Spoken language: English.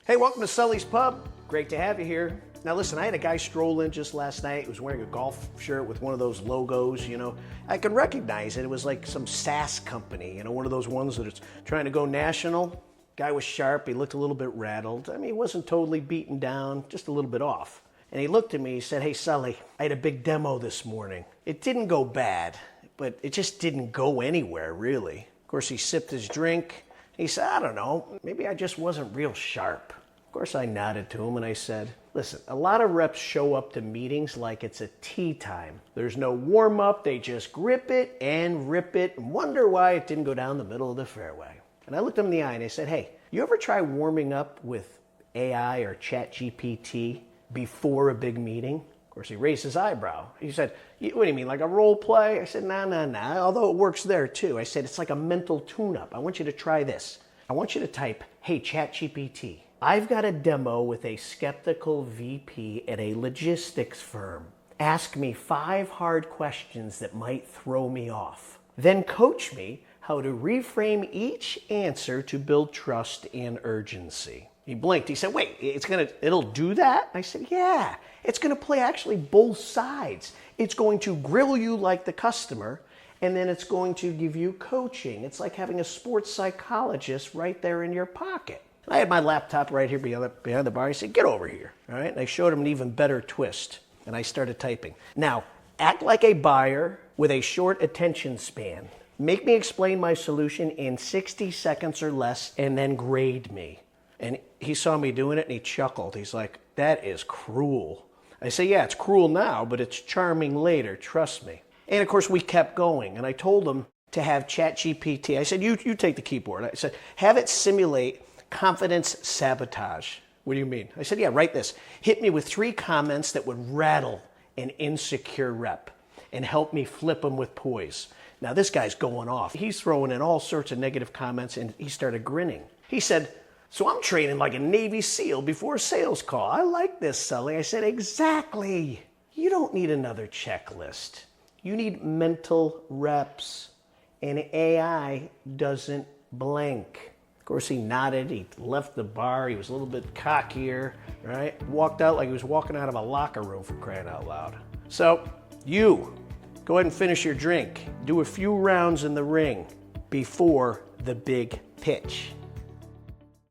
Hey, welcome to Sully's Pub. Great to have you here. Now listen, I had a guy stroll in just last night. He was wearing a golf shirt with one of those logos, you know. I could recognize it. It was like some SaaS company, you know, one of those ones that is trying to go national. Guy was sharp. He looked a little bit rattled. I mean, he wasn't totally beaten down, just a little bit off. And he looked at me, he said, "Hey, Sully, I had a big demo this morning. It didn't go bad, but it just didn't go anywhere, really." Of course, he sipped his drink. He said, "I don't know, maybe I just wasn't real sharp." Of course, I nodded to him and I said, "Listen, a lot of reps show up to meetings like it's a tea time. There's no warm-up, they just grip it and rip it and wonder why it didn't go down the middle of the fairway." And I looked him in the eye and I said, "Hey, you ever try warming up with AI or ChatGPT before a big meeting?" Of course, he raised his eyebrow. He said, "What do you mean, like a role play?" I said, nah, although it works there too. I said, "It's like a mental tune-up. I want you to try this. I want you to type, 'Hey, ChatGPT, I've got a demo with a skeptical VP at a logistics firm. Ask me 5 hard questions that might throw me off. Then coach me how to reframe each answer to build trust and urgency.'" He blinked. He said, "Wait, it'll do that?" I said, "Yeah, it's going to play actually both sides. It's going to grill you like the customer, and then it's going to give you coaching. It's like having a sports psychologist right there in your pocket." I had my laptop right here behind the bar. I said, "Get over here." All right. And I showed him an even better twist. And I started typing. "Now, act like a buyer with a short attention span. Make me explain my solution in 60 seconds or less, and then grade me." And he saw me doing it and he chuckled. He's like, "That is cruel." I say, "Yeah, it's cruel now, but it's charming later. Trust me." And of course, we kept going. And I told him to have ChatGPT. I said, you take the keyboard. I said, "Have it simulate confidence sabotage." "What do you mean?" I said, "Yeah, write this. Hit me with 3 comments that would rattle an insecure rep and help me flip them with poise." Now this guy's going off. He's throwing in all sorts of negative comments and he started grinning. He said, "So I'm training like a Navy SEAL before a sales call. I like this, Sully." I said, "Exactly. You don't need another checklist. You need mental reps. And AI doesn't blink." Of course, he nodded. He left the bar. He was a little bit cockier, right? Walked out like he was walking out of a locker room, for crying out loud. So, you, go ahead and finish your drink. Do a few rounds in the ring before the big pitch.